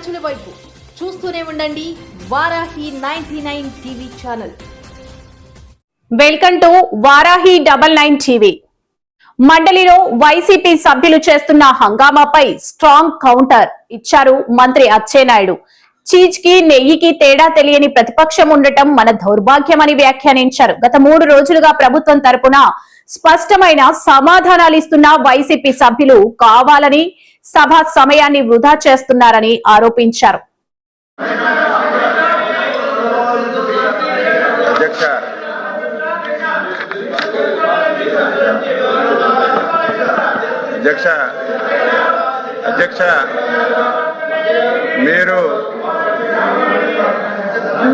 ప్రజల వైపు చూస్తూనే ఉండండి Varahi 99 TV channel. Welcome to Varahi 99 TV. మండలిలో వైసీపీ సభ్యులు చేస్తున్న హంగామాపై స్ట్రాంగ్ కౌంటర్ ఇచ్చారు మంత్రి అచ్చెన్నాయుడు. చీజ్ కి నెయ్యికి తేడా తెలియని ప్రతిపక్షం ఉండటం మన దౌర్భాగ్యమని వ్యాఖ్యానించారు. గత 3 రోజులుగా ప్రభుత్వం తరపున స్పష్టమైన సమాధానాలు ఇస్తున్న వైసీపీ సభ్యులు కావాలని సభ సమయాన్ని వృధా చేస్తున్నారని ఆరోపించారు. అధ్యక్ష మీరు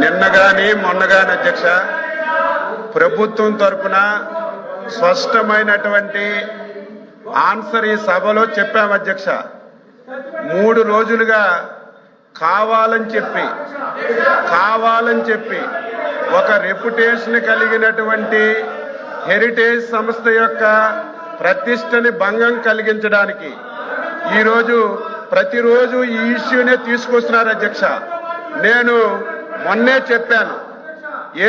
నిన్నగాని మొన్నగాని అధ్యక్ష ప్రభుత్వం తరపున స్పష్టమైనటువంటి ఆన్సర్ ఈ సభలో చెప్పాము అధ్యక్ష. 3 రోజులుగా కావాలని చెప్పి ఒక రెప్యుటేషన్ కలిగినటువంటి హెరిటేజ్ సంస్థ యొక్క ప్రతిష్టని భంగం కలిగించడానికి ఈరోజు ప్రతిరోజు ఈ ఇష్యూనే తీసుకొస్తున్నారు అధ్యక్ష. నేను మొన్నే చెప్పాను,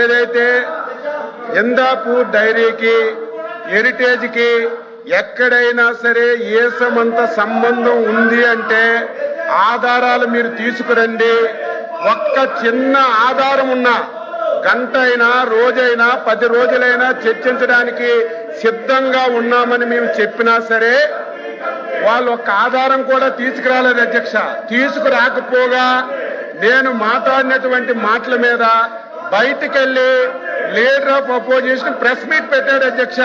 ఏదైతే ఇందాపూర్ డైరీకి హెరిటేజ్కి ఎక్కడైనా సరే ఏసమంత సంబంధం ఉంది అంటే ఆధారాలు మీరు తీసుకురండి. ఒక్క చిన్న ఆధారం ఉన్నా గంట అయినా రోజైనా 10 రోజులైనా చర్చించడానికి సిద్ధంగా ఉన్నామని మేము చెప్పినా సరే వాళ్ళు ఒక్క ఆధారం కూడా తీసుకురాలేదు అధ్యక్ష. తీసుకురాకపోగా నేను మాట్లాడినటువంటి మాటల మీద బయటికెళ్ళి leader of opposition press meet పెట్టాడు అధ్యక్ష.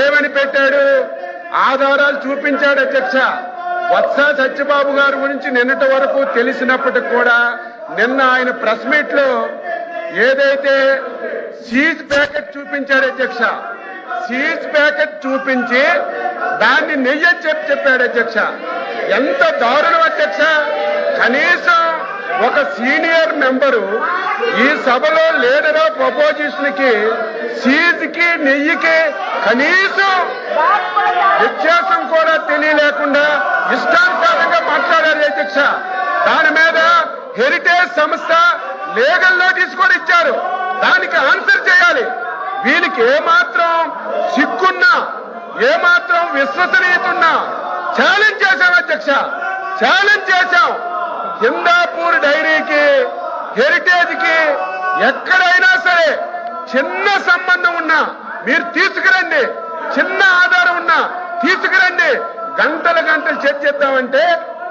ఏమని పెట్టాడు? ఆధారాలు చూపించాడు అధ్యక్ష. వత్స సత్యబాబు గారి గురించి నిన్నటి వరకు తెలిసినప్పటికి కూడా నిన్న ఆయన ప్రెస్ మీట్ లో ఏదైతే సీజ్ ప్యాకెట్ చూపించాడు అధ్యక్ష, సీజ్ ప్యాకెట్ చూపించి దాన్ని నెయ్యి చెప్పాడు అధ్యక్ష. ఎంత దారుణం అధ్యక్ష! కనీసం ఒక సీనియర్ మెంబరు ఈ సభలో లీడర్ ఆఫ్ అపోజిషన్ కి సీజ్ కి నెయ్యికి కనీసం వ్యత్యాసం కూడా తెలియలేకుండా ఇష్టానుసారంగా మాట్లాడారు అధ్యక్ష. దాని మీద హెరిటేజ్ సంస్థ లీగల్ నోటీస్ కూడా ఇచ్చారు. దానికి ఆన్సర్ చేయాలి. వీళ్ళకి ఏమాత్రం సిగ్గున్నా ఏమాత్రం విశ్వసనీయత ఉన్నా ఛాలెంజ్ చేశాం అధ్యక్ష, ఛాలెంజ్ చేశాం. ఇందాపూర్ డైరీకి హెరిటేజ్ కి ఎక్కడైనా సరే చిన్న సంబంధం ఉన్నా మీరు తీసుకురండి, చిన్న ఆధారం ఉన్నా తీసుకురండి. గంటలు చర్చిద్దామంటే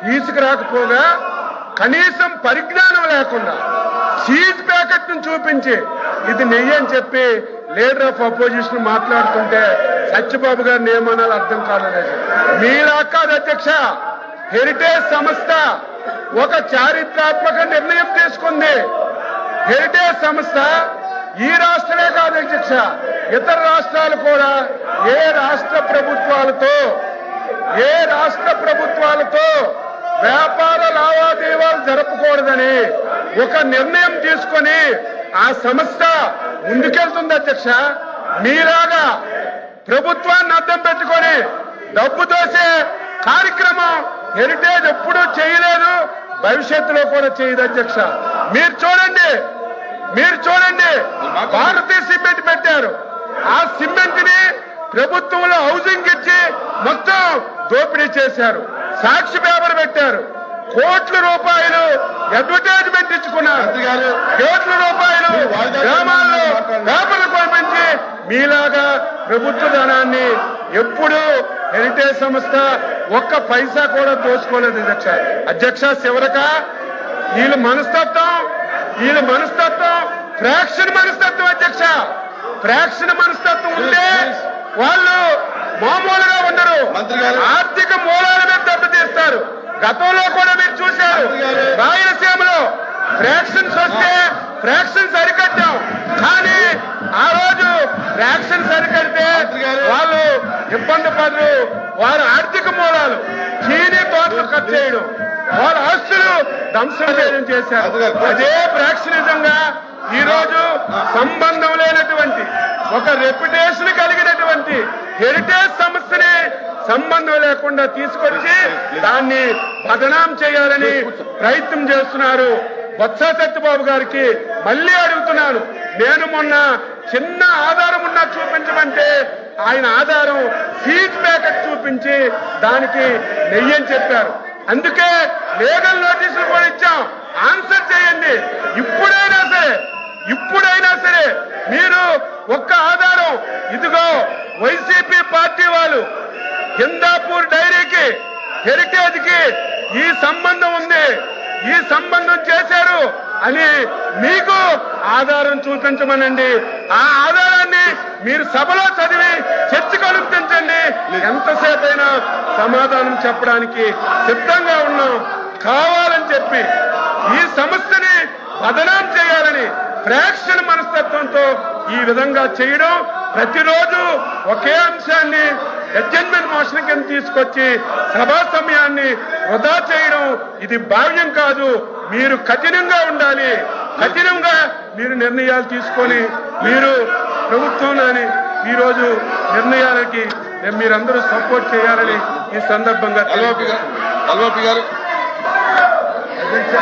తీసుకురాకపోగా కనీసం పరిజ్ఞానం లేకుండా సీజ్ ప్యాకెట్ ను చూపించి ఇది నెయ్యి అని చెప్పి లీడర్ ఆఫ్ అపోజిషన్ మాట్లాడుతుంటే సత్యబాబు గారిని ఏమనాలో అర్థం కాలేదు. మీలా కాదు అధ్యక్ష, హెరిటేజ్ సంస్థ ఒక చారిత్రాత్మక నిర్ణయం తీసుకుంది. హెరిటేజ్ సంస్థ ఈ రాష్ట్రమే కాదు అధ్యక్ష, ఇతర రాష్ట్రాలు కూడా ఏ రాష్ట్ర ప్రభుత్వాలతో వ్యాపార లావాదేవీలు జరపకూడదని ఒక నిర్ణయం తీసుకొని ఆ సంస్థ ముందుకెళ్తుంది అధ్యక్ష. మీలాగా ప్రభుత్వాన్ని అడ్డం పెట్టుకొని డబ్బు దోసే కార్యక్రమం హెరిటేజ్ ఎప్పుడూ చేయలేదు, భవిష్యత్తులో కూడా చేయదు అధ్యక్ష. మీరు చూడండి భారతీయ సిమెంట్ పెట్టారు. ఆ సిమెంట్ ని ప్రభుత్వంలో హౌసింగ్ ఇచ్చి మొత్తం దోపిడీ చేశారు. సాక్షి పేపర్ పెట్టారు. కోట్ల రూపాయలు అడ్వర్టైజ్మెంట్ ఇచ్చుకున్నారు. కోట్ల రూపాయలు గ్రామాల్లో పేపర్లు పంపించి మీలాగా ప్రభుత్వ ధనాన్ని ఎప్పుడు హెరిటేజ్ సంస్థ ఒక్క పైసా కూడా దోచుకోలేదు అధ్యక్ష. చివరక వీళ్ళ మనస్తత్వం ఫ్రాక్షన్ మనస్తత్వం అధ్యక్ష. ఫ్రాక్షన్ మనస్తత్వం ఉంటే వాళ్ళు మామూలుగా ఉండరు, ఆర్థిక మూలాల మీద దెబ్బతీస్తారు. గతంలో కూడా మీరు చూశారు, రాయలసీమలో ఫ్రాక్షన్స్ వస్తే ఫ్రాక్షన్స్ అరికట్టాం. కానీ ఆ రోజు ఫ్రాక్షన్స్ అరికడితే వాళ్ళు ఇబ్బంది పడరు. వారి ఆర్థిక మూలాలు చీనీ తోటలు కట్ చేయడం, వాళ్ళ ఆస్తులు ధ్వంసం చేయడం చేశారు. అదే ఫ్రాక్షనిజంగా ఈ రోజు సంబంధం లేనటువంటి ఒక రెప్యుటేషన్ కలిగినటువంటి హెరిటేజ్ సంస్థని సంబంధం లేకుండా తీసుకొచ్చి దాన్ని బదనాం చేయాలని ప్రయత్నం చేస్తున్నారు. బొత్స సత్యబాబు గారికి మళ్ళీ అడుగుతున్నాను, నేను మొన్న చిన్న ఆధారం ఉన్నా చూపించమంటే ఆయన ఆధారం ఫీజ్ ప్యాకెట్ చూపించి దానికి నెయ్యని చెప్పారు. అందుకే లీగల్ నోటీసులు కూడా ఇచ్చాం, ఆన్సర్ చేయండి. ఇప్పుడైనా సరే మీరు ఒక్క ఆధారం, ఇదిగో వైసీపీ పార్టీ వాళ్ళు హిందాపూర్ డైరీకి హెరిటేజ్ కి ఈ సంబంధం ఉంది, ఈ సంబంధం చేశారు అని మీకు ఆధారం చూపించమనండి. ఆ ఆధారాన్ని మీరు సభలో చదివి చర్చకు అనుమతించండి. ఎంతసేపు అయినా సమాధానం చెప్పడానికి సిద్ధంగా ఉన్నాం. కావాలని చెప్పి ఈ సంస్థని బదనాం చేయాలని ఫ్రాక్షన్ మనస్తత్వంతో ఈ విధంగా చేయడం, ప్రతిరోజు ఒకే అంశాన్ని అడ్జర్న్మెంట్ మోషన్ కింద తీసుకొచ్చి సభా సమయాన్ని వృధా చేయడం ఇది భావ్యం కాదు. మీరు కఠినంగా ఉండాలి, కఠినంగా మీరు నిర్ణయాలు తీసుకొని మీరు ప్రభుత్వంలోని ఈరోజు నిర్ణయాలకి మీరందరూ సపోర్ట్ చేయాలని ఈ సందర్భంగా అల్వాపి గారు అధ్యక్ష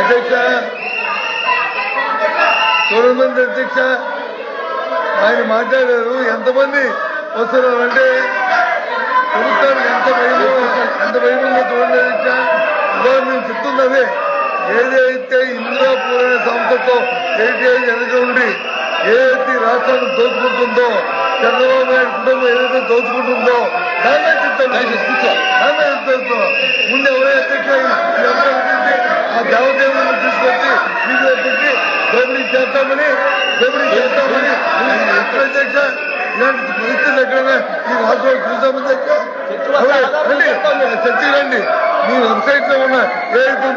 అధ్యక్ష చూడమంది అధ్యక్ష ఆయన మాట్లాడారు. ఎంతమంది వస్తున్నారంటే ప్రభుత్వానికి ఎంత భయమో చూడండి అధ్యక్ష. ఇవాళ నేను చెప్తున్నది ఏదైతే ఇందిరాపూర్ అనే సంస్థతో హెరిటేజ్ వెనక ఉండి ఏదైతే రాష్ట్రాన్ని దోచుకుంటుందో, చంద్రబాబు నాయుడు కుటుంబం ఏదైతే దోచుకుంటుందో దాన్నే చెప్తాను. ముందు ఎవరైతే ఆ దేవదేవులను తీసుకొచ్చి వీధిలో పెట్టి దోపిడీ చేస్తామని అధ్యక్ష ఇలాంటి పరిస్థితులు ఎక్కడైనా ఈ రాష్ట్రంలో చూసామని చర్చ రండి. మీ వెబ్సైట్ లో ఉన్న ఏదైతే